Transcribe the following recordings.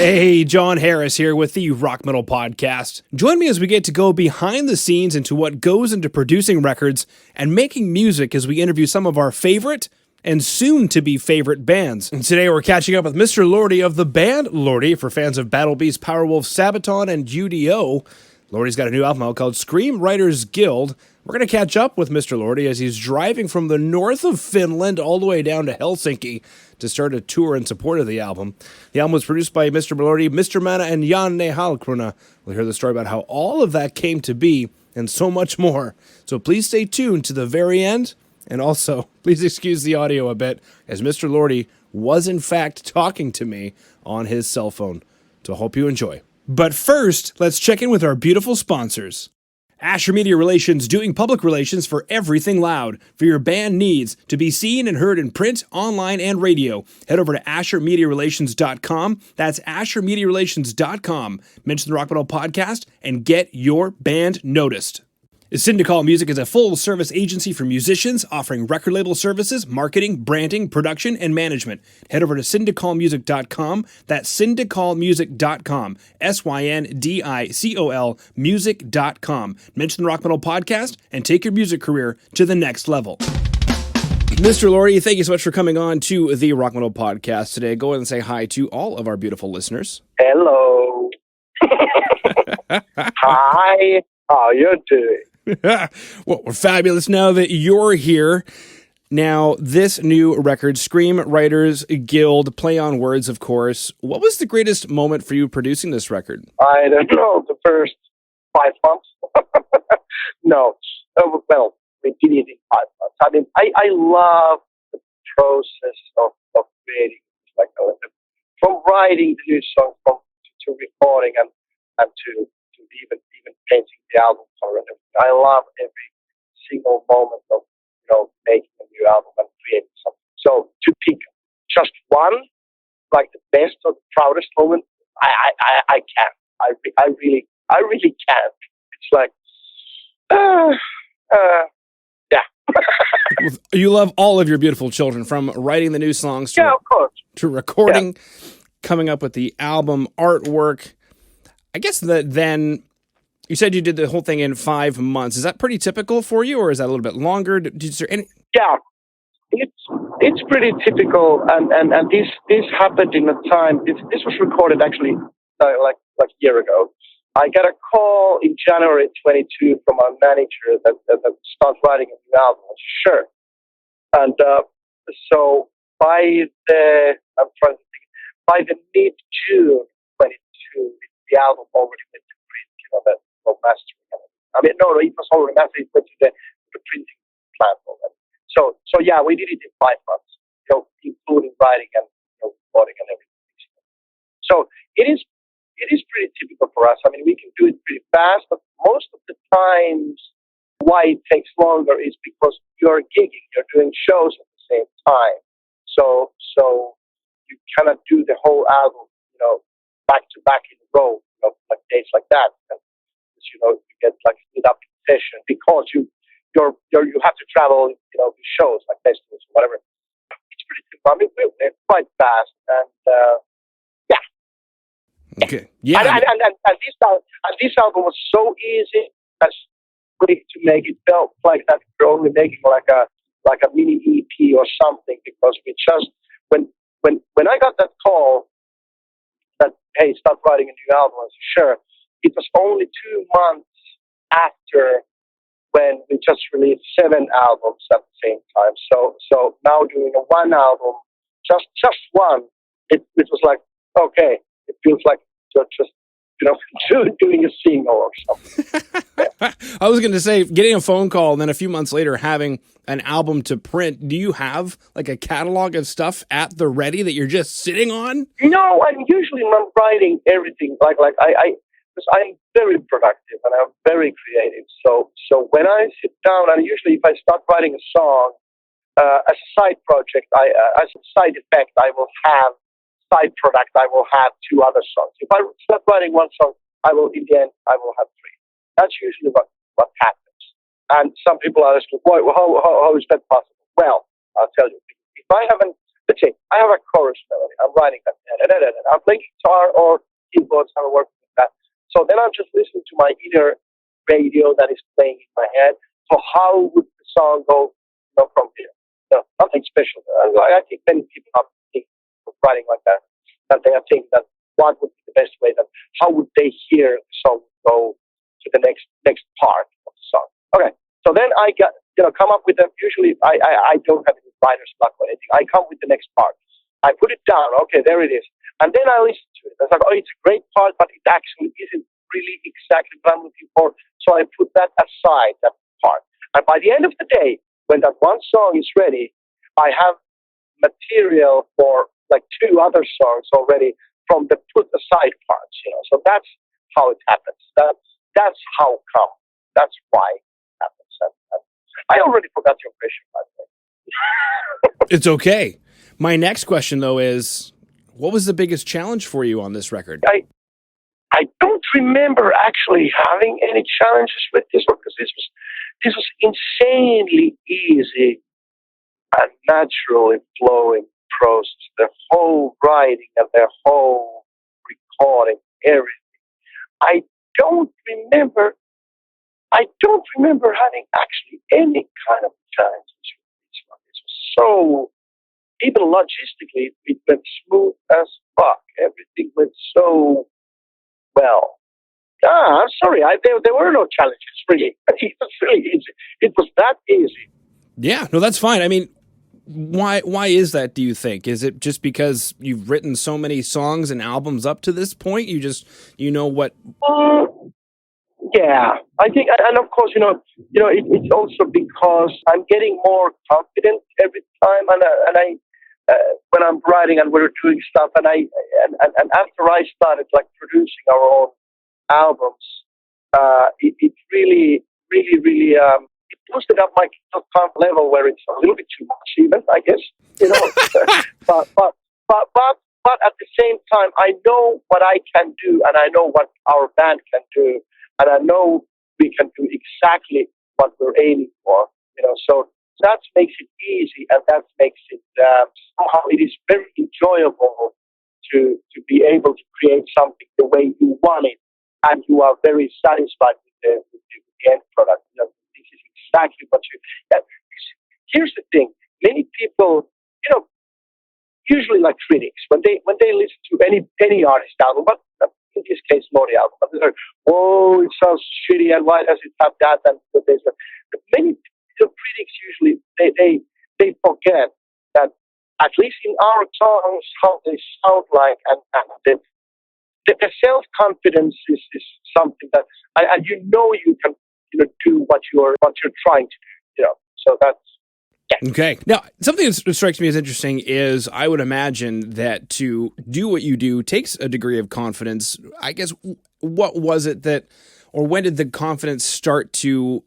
Hey, John Harris here with the Rock Metal Podcast. Join me as we get to go behind the scenes into what goes into producing records and making music as we interview some of our favorite and soon-to-be favorite bands. And today we're catching up with Mr. Lordi of the band Lordi for fans of Battle Beast, Powerwolf, Sabaton, and U.D.O. Lordi's got a new album out called Screem Writers Guild. We're going to catch up with Mr. Lordi as he's driving from the north of Finland all the way down to Helsinki to start a tour in support of the album. The album was produced by Mr. Lordi, Mr. Mana, and Janne Halmkrona. We'll hear the story about how all of that came to be and so much more. So please stay tuned to the very end. And also, please excuse the audio a bit, as Mr. Lordi was in fact talking to me on his cell phone. So I hope you enjoy. But first, let's check in with our beautiful sponsors. Asher Media Relations, doing public relations for everything loud. For your band needs to be seen and heard in print, online, and radio. Head over to AsherMediaRelations.com. That's AsherMediaRelations.com. Mention the Rock Metal Podcast and get your band noticed. Syndicol Music is a full-service agency for musicians offering record label services, marketing, branding, production, and management. Head over to syndicolmusic.com. That's syndicolmusic.com. SYNDICOL music.com. Mention the Rock Metal Podcast and take your music career to the next level. Mr. Lordi, thank you so much for coming on to the Rock Metal Podcast today. Go ahead and say hi to all of our beautiful listeners. Hello. Hi. How are you doing? Well, we're fabulous now that you're here. Now, this new record, Screem Writers Guild, play on words, of course. What was the greatest moment for you producing this record? I don't know, the first 5 months. No. Well, we did it in 5 months. I mean, I love the process of creating, like, from writing the new song to recording and to even painting the album cover and everything. I love every single moment of, making a new album and creating something. So to pick just one, like the best or the proudest moment, I can't. I really can't. It's like, yeah. You love all of your beautiful children, from writing the new songs of course, to recording, coming up with the album artwork. I guess that then you said you did the whole thing in 5 months. Is that pretty typical for you, or is that a little bit longer? Is there any? Yeah, it's pretty typical, and this happened in a time. This was recorded actually like a year ago. I got a call in January 22 from our manager that started writing a new album. I said, sure, and so by the mid-June 22, the album already went to print. That for mastering. I mean, no, it was already mastered. It went to the printing plant already. So yeah, we did it in 5 months. Including writing and recording and everything. So it is pretty typical for us. I mean, we can do it pretty fast, but most of the times, why it takes longer is because you're gigging, you're doing shows at the same time. So you cannot do the whole album, back to back in a row, like days like that. And, you get like split up in session because you have to travel, shows like festivals or whatever. It's pretty simple. I mean, we're quite fast, and yeah. Okay. Yeah. And this album was so easy, as quick to make. It felt like that we're only making like a mini EP or something, because we just when I got that call that, hey, start writing a new album, I said, sure. It was only 2 months after when we just released 7 albums at the same time. So now doing a 1 album, just one, it was like, okay, it feels like just doing a single or something. I was going to say, getting a phone call and then a few months later having an album to print. Do you have like a catalog of stuff at the ready that you're just sitting on? No, I'm usually not writing everything. Because I'm very productive and I'm very creative. So when I sit down, and usually if I start writing a song as a side project, as a side effect, I will have side product. I will have 2 other songs. If I start writing one song, in the end I will have 3. That's usually what happens. And some people are asking, how is that possible? Well, I'll tell you. If I haven't, let's say, I have a chorus melody. I'm writing that. I'm playing guitar or keyboards. I'm working with that. So then I'm just listening to my inner radio that is playing in my head. So how would the song go, from here? Nothing special. I think many people are thinking of writing like that. That they are thinking that what would be the best way, that how would they hear the song go to the next part of the song. Okay, so then I got come up with them. Usually I don't have any writer's block or anything. I come with the next part. I put it down. Okay, there it is. And then I listen to it. I was like, oh, it's a great part, but it actually isn't really exactly what I'm looking for. So I put that aside, that part. And by the end of the day, when that one song is ready, I have material for like 2 other songs already from the put aside parts. So that's how it happens. That's how come. That's why it happens. And I already forgot your question, by the way. It's okay. My next question, though, is what was the biggest challenge for you on this record? I don't remember actually having any challenges with this one, because this was insanely easy and naturally flowing process. The whole writing and the whole recording, everything. I don't remember having actually any kind of challenges with this one. It was so, even logistically, it went smooth as fuck. Everything went so well. I'm sorry, there were no challenges, really. It was really easy. It was that easy. Yeah, no, that's fine. I mean, why is that, do you think? Is it just because you've written so many songs and albums up to this point? You know what? Yeah, I think, and of course, it's also because I'm getting more confident every time, and I when I'm writing and we're doing stuff, and after I started like producing our own albums, it really it boosted up my confidence level, where it's a little bit too much, even, I guess, but at the same time, I know what I can do, and I know what our band can do, and I know we can do exactly what we're aiming for, so that makes it easy, and that makes it somehow it is very enjoyable to be able to create something the way you want it, and you are very satisfied with the end product. This is exactly what you. Here's the thing: many people, usually like critics, when they listen to any artist album, but in this case, Lordi album, but they're like, "Whoa, it sounds shitty, and why does it have that?" And there's many critics usually they forget that at least in our songs, how they sound like, and the self confidence is something that and you can do what you're trying to do. So that's. Yeah. Okay. Now, something that strikes me as interesting is I would imagine that to do what you do takes a degree of confidence. I guess, what was it that, or when did the confidence start to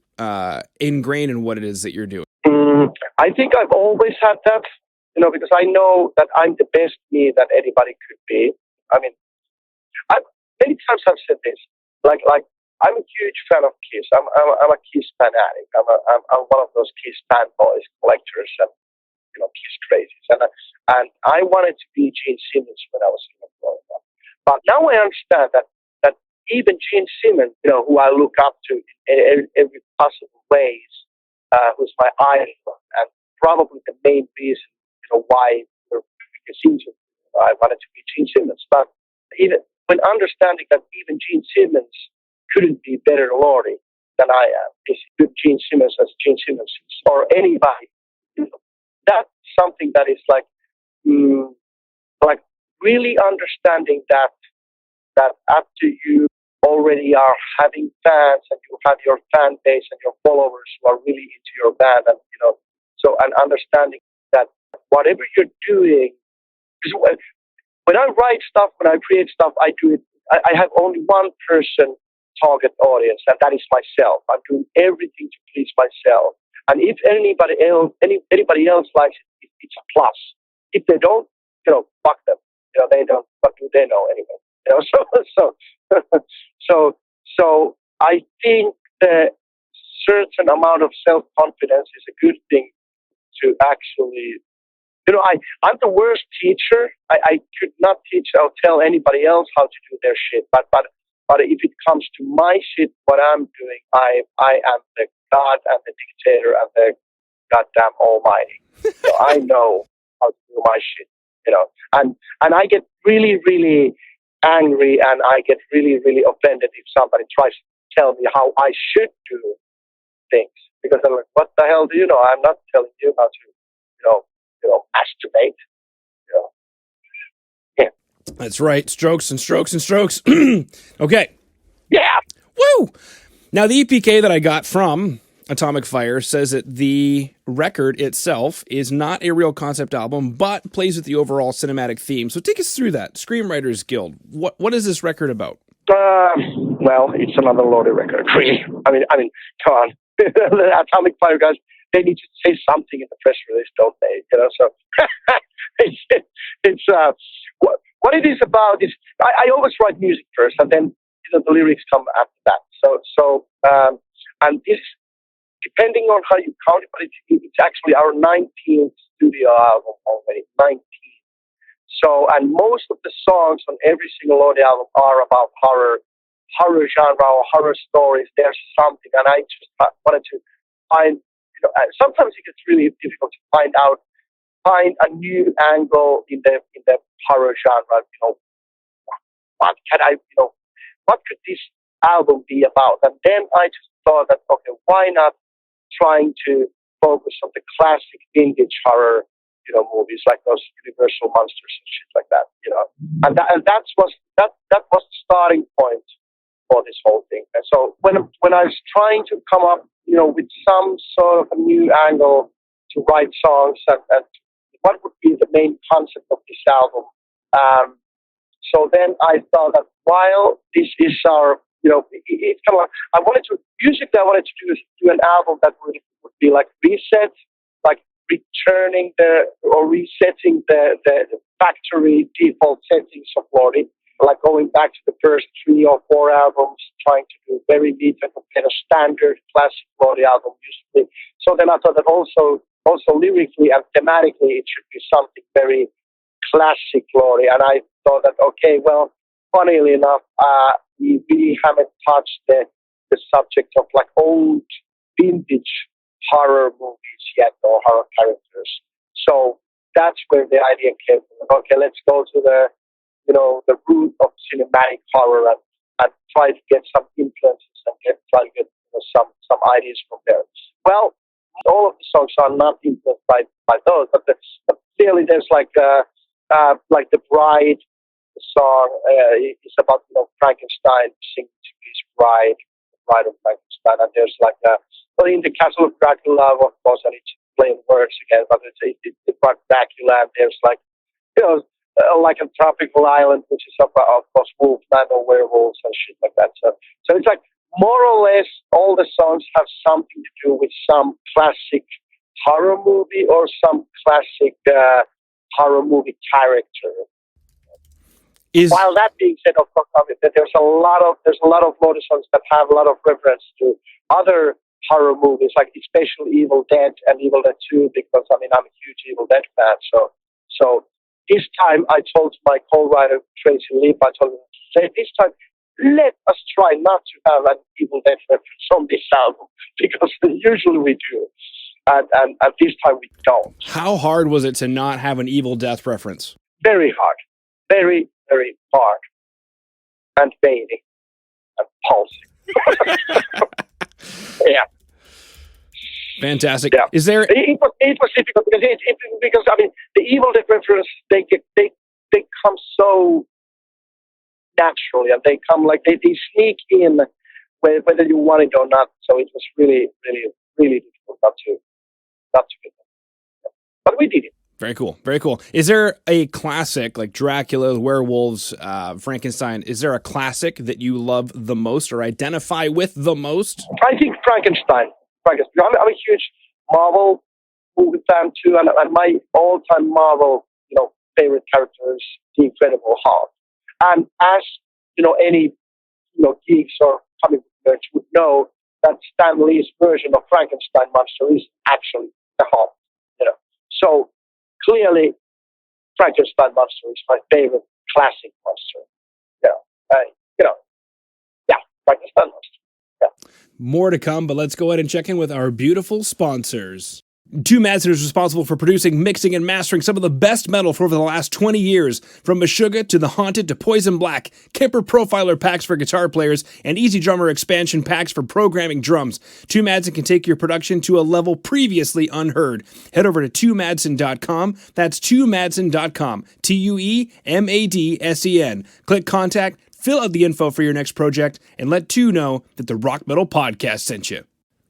ingrain in what it is that you're doing? I think I've always had that, because I know that I'm the best me that anybody could be. I mean, many times I've said this, like I'm a huge fan of Kiss. I'm a Kiss fanatic. I'm one of those Kiss fanboys, collectors, and Kiss crazies. And I wanted to be Gene Simmons when I was growing up. But now I understand that even Gene Simmons, who I look up to in every possible ways, who's my idol, and probably the main reason why I wanted to be Gene Simmons. But even when understanding that even Gene Simmons couldn't be better Lordi than I am, is good Gene Simmons as Gene Simmons or anybody. That's something that is like really understanding that after you already are having fans and you have your fan base and your followers who are really into your band, and and understanding that whatever you're doing, when I write stuff, when I create stuff, I do it. I have only one person target audience, and that is myself. I'm doing everything to please myself. And if anybody else likes it, it's a plus. If they don't, fuck them. They don't. What do they know anyway? So I think the certain amount of self-confidence is a good thing to actually I'm the worst teacher. I could not teach or tell anybody else how to do their shit. But if it comes to my shit, what I'm doing, I am the God and the dictator and the goddamn almighty. So I know how to do my shit, And I get really, really angry, and I get really, really offended if somebody tries to tell me how I should do things, because I'm like, what the hell do you know? I'm not telling you how to, masturbate. Yeah. That's right. Strokes and strokes and strokes. Okay. Yeah. Woo! Now, the EPK that I got from Atomic Fire says that the record itself is not a real concept album, but plays with the overall cinematic theme. So take us through that. Screem Writers Guild. What is this record about? Well, it's another Lordi record, really. I mean, come on. The Atomic Fire guys, they need to say something in the press release, don't they? So it's what it is about is I always write music first, and then the lyrics come after that. So and this, depending on how you count it, but it's actually our 19th studio album already, 19. So, and most of the songs on every single Lordi album are about horror genre or horror stories. There's something, and I just wanted to find, sometimes it gets really difficult to find a new angle in the horror genre. What can what could this album be about? And then I just thought that, okay, why not trying to focus on the classic vintage horror, movies like those Universal monsters and shit like that, and that was the starting point for this whole thing. And so when I was trying to come up, with some sort of a new angle to write songs and what would be the main concept of this album, so then I thought that while this is our, it's kind of like, I wanted to do an album that would be like reset, like resetting the factory default settings of Lordi, like going back to the first 3 or 4 albums, trying to do very neat and kind of standard classic Lordi album usually. So then I thought that also lyrically and thematically it should be something very classic Lordi. And I thought that, okay, well, funnily enough, we really haven't touched the subject of like old vintage horror movies yet, or horror characters. So that's where the idea came from. Okay, let's go to the root of cinematic horror and try to get some influences and try to get some ideas from there. Well, all of the songs are not influenced by those, but clearly there's like the Bride. The song is about Frankenstein singing to his bride, the bride of Frankenstein, and there's like in the Castle of Dracula, of course, I need to play words again, but it's about Dracula, and there's like like a tropical island, which is about, of course, wolfman or werewolves and shit like that. So it's like more or less all the songs have something to do with some classic horror movie or some classic horror movie character. While that being said, of course, there's a lot of Lordi songs that have a lot of reference to other horror movies, like especially Evil Dead and Evil Dead 2, because I'm a huge Evil Dead fan. So this time I told my co-writer Tracy Leap, I told him, this time let us try not to have an Evil Dead reference on this album, because usually we do, and this time we don't. How hard was it to not have an Evil Death reference? Very hard. Very, very hard. And veiny. And pulsing. Yeah. Fantastic. Yeah. Is there? It was difficult because the Evil Dead references they come so naturally, and they come like they sneak in whether you want it or not. So it was really, really, really difficult not to get them. But we did it. Very cool. Very cool. Is there a classic like Dracula, werewolves, Frankenstein? Is there a classic that you love the most or identify with the most? I think Frankenstein. I'm a huge Marvel movie fan too, and my all-time Marvel, favorite character is the Incredible Hulk. And as any geeks or comic book nerds would know, that Stan Lee's version of Frankenstein monster is actually the Hulk. So clearly, Frankenstein monster is my favorite classic monster. You know, you know, yeah, Frankenstein monster. Yeah. More to come, but let's go ahead and check in with our beautiful sponsors. Two Madsen is responsible for producing, mixing, and mastering some of the best metal for over the last 20 years. From Meshuggah to The Haunted to Poison Black, Kemper Profiler packs for guitar players, and Easy Drummer expansion packs for programming drums. Two Madsen can take your production to a level previously unheard. Head over to twomadsen.com. That's twomadsen.com. TUEMADSEN. Click contact, fill out the info for your next project, and let Two know that the Rock Metal Podcast sent you.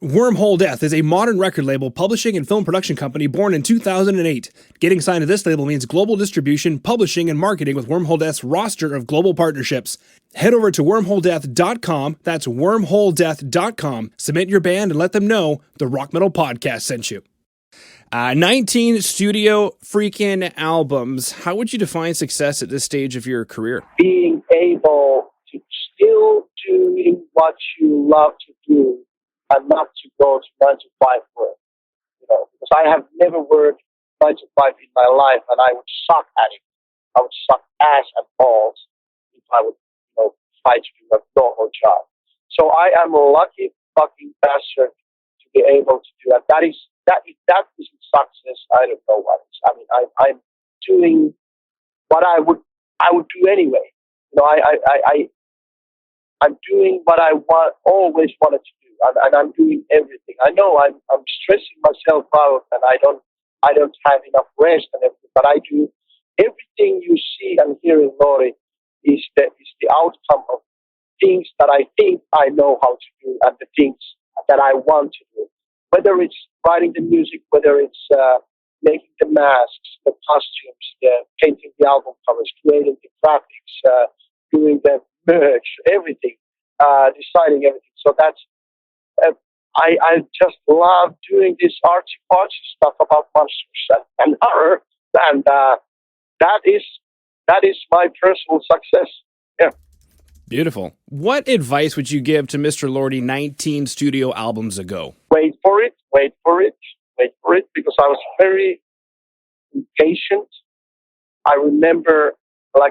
Wormhole Death is a modern record label, publishing, and film production company born in 2008. Getting signed to this label means global distribution, publishing, and marketing with Wormhole Death's roster of global partnerships. Head over to wormholedeath.com. That's wormholedeath.com. Submit your band and let them know the Rock Metal Podcast sent you. 19 studio freaking albums. How would you define success at this stage of your career? Being able to still doing what you love to do and not to go to 9 to 5 work, you know, because I have never worked 9 to 5 in my life, and I would suck at it. I would suck ass and balls if I would, you know, try to do a normal job. So I am a lucky fucking bastard to be able to do that. If that isn't success, I don't know what is. I mean, I'm doing what I would do anyway. You know, I'm doing what I always wanted to do. And I'm doing everything. I know I'm stressing myself out, and I don't have enough rest and everything. But I do everything you see and hear in Lordi is the outcome of things that I think I know how to do and the things that I want to do. Whether it's writing the music, whether it's making the masks, the costumes, painting the album covers, creating the graphics, doing the merch, everything, deciding everything. So that's. I just love doing this artsy-fartsy stuff about monsters and horror, and that is my personal success. Yeah. Beautiful. What advice would you give to Mr. Lordi 19 studio albums ago? Wait for it, because I was very impatient. I remember, I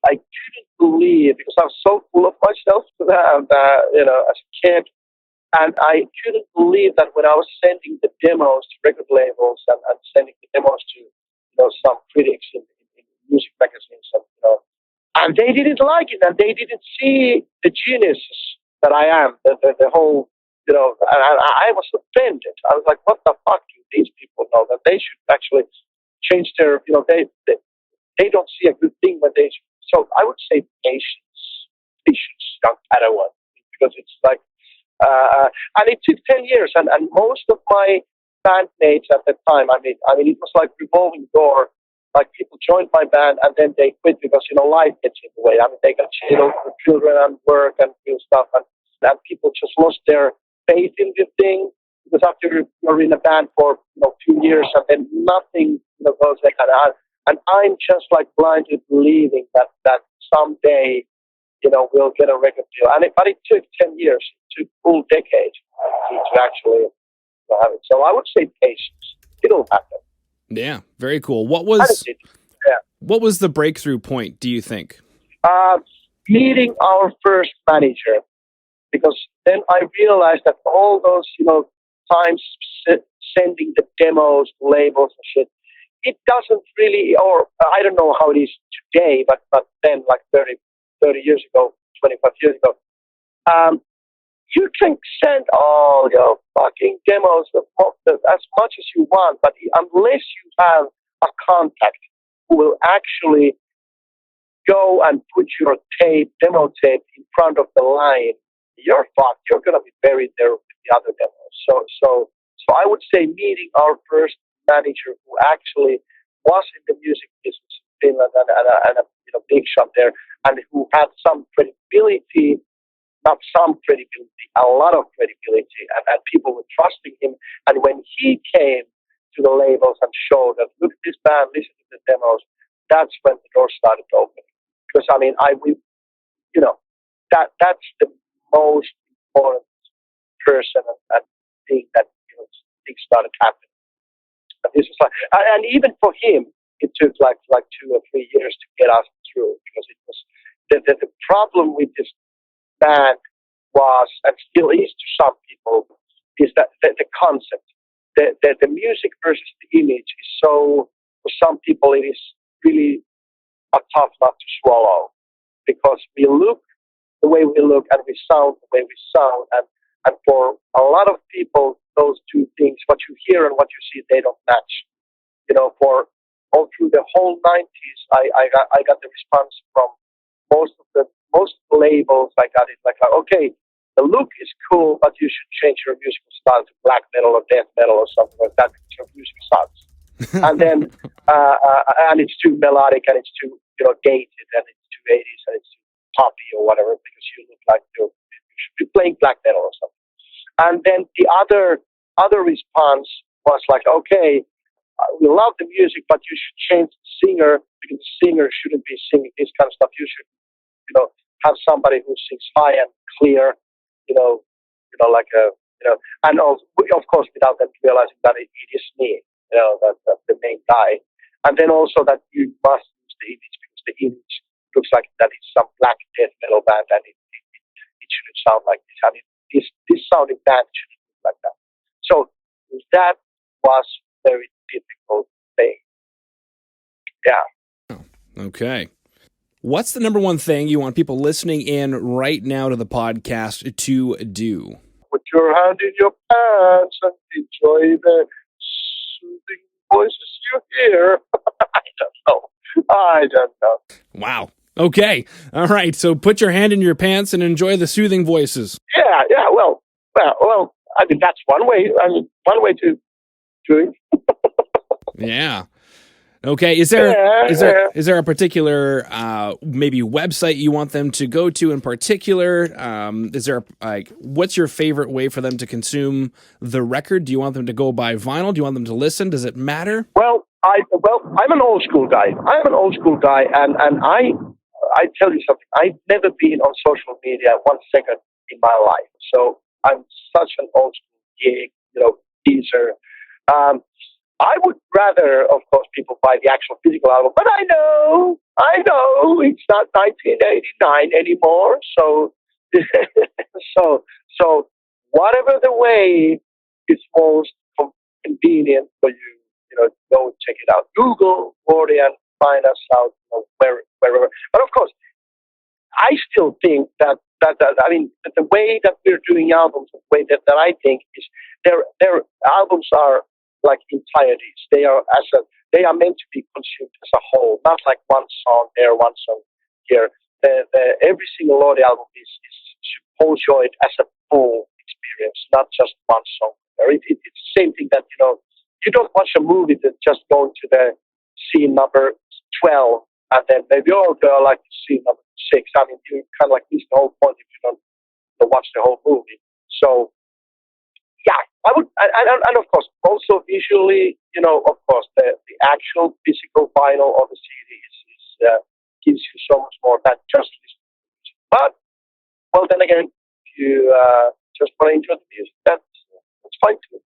couldn't believe, because I was so full of myself, and you know, as a kid. And I couldn't believe that when I was sending the demos to record labels and sending the demos to, you know, some critics in music magazines, and they didn't like it, and they didn't see the geniuses that I am, the whole, you know, and I was offended. I was like, what the fuck do these people know? That they should actually change their, you know, they don't see a good thing when they, so I would say patience, young Padawan, because it's like, and it took 10 years, and most of my bandmates at the time, I mean, it was like revolving door. Like, people joined my band and then they quit because, you know, life gets in the way. I mean, they got, you know, children and work and do stuff, and people just lost their faith in the thing, because after you're in a band for, you know, 2 years and then nothing, you know, goes like that. And I'm just like blindly believing that someday, you know, we'll get a record deal. But it took 10 years. It took a full decade to actually have it. So I would say patience. It'll happen. Yeah, very cool. What was the breakthrough point, do you think? Meeting our first manager. Because then I realized that all those, you know, times sending the demos to labels and shit, it doesn't really, or I don't know how it is today, but then, like 30 years ago, 25 years ago, you can send all your fucking demos as much as you want, but unless you have a contact who will actually go and put your demo tape in front of the line, you're fucked. You're going to be buried there with the other demos. So I would say meeting our first manager who actually was in the music business in Finland and a you know, big shot there, and who had some credibility, not some credibility, a lot of credibility, and people were trusting him. And when he came to the labels and showed that, look at this band, listen to the demos, that's when the door started opening. Because I mean, you know, that's the most important person and thing that, you know, things started happening. And this was like, and even for him, it took like 2 or 3 years to get us through, because it was the problem with this band was, and still is to some people, is that the concept, the music versus the image is so, for some people it is really a tough nut to swallow, because we look the way we look and we sound the way we sound, and for a lot of people those two things, what you hear and what you see, they don't match. For all through the whole 90s, I got the response from most labels. I got it like, okay, the look is cool, but you should change your musical style to black metal or death metal or something like that, because your music sucks. And then and it's too melodic, and it's too dated, and it's too 80s, and it's too poppy or whatever, because you look like you should be playing black metal or something. And then the other response was like, okay, we love the music, but you should change the singer, because the singer shouldn't be singing this kind of stuff. You should, have somebody who sings high and clear, and also, of course, without them realizing that it is me, that's the main guy. And then also that you must use the image, because the image looks like that it's some black death metal band, and it shouldn't sound like this. I mean, this sounding band shouldn't look like that. So that was very difficult thing. Yeah. Okay. What's the number one thing you want people listening in right now to the podcast to do? Put your hand in your pants and enjoy the soothing voices you hear. I don't know. Wow. Okay. All right. So put your hand in your pants and enjoy the soothing voices. Yeah. Well. I mean, that's one way. One way to do it. Yeah. Okay. Is there a particular maybe website you want them to go to in particular? Is there what's your favorite way for them to consume the record? Do you want them to go by vinyl? Do you want them to listen? Does it matter? Well, I'm an old school guy. And I tell you something. I've never been on social media 1 second in my life, so I'm such an old school geezer. I would rather, of course, people buy the actual physical album, but I know it's not 1989 anymore. So, so whatever the way is most convenient for you, go check it out. Google Lordi and find us out wherever. But of course, I still think that I mean, the way that we're doing albums, the way that I think is their albums are like entireties. They are meant to be consumed as a whole, not like one song there, one song here. Every single Lordi album is supposed to it as a full experience, not just one song. It's the same thing that you don't watch a movie that just go to the scene number 12 and then maybe I like to scene number 6. I mean, you kind of like miss the whole point if you don't watch the whole movie. So. Yeah, I would, and of course, also visually, of course, the actual physical vinyl of the CD gives you so much more than just listening. But, well, then again, if you just want to enjoy the music, that's fine too.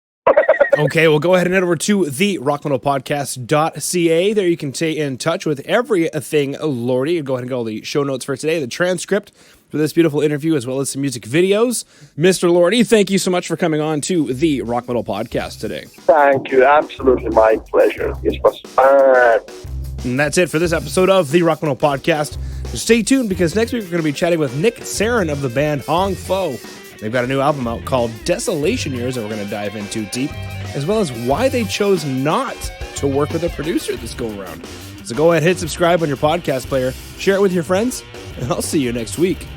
Okay, well, go ahead and head over to therockmetalpodcast.ca. There you can stay in touch with everything Lordi. Go ahead and go to the show notes for today, the transcript for this beautiful interview, as well as some music videos. Mr. Lordi, thank you so much for coming on to the Rock Metal Podcast today. Thank you. Absolutely my pleasure. This was fun. And that's it for this episode of the Rock Metal Podcast. Stay tuned, because next week we're going to be chatting with Nick Sarin of the band Hong Fo. They've got a new album out called Desolation Years that we're going to dive into deep, as well as why they chose not to work with a producer this go around. So go ahead, hit subscribe on your podcast player, share it with your friends, and I'll see you next week.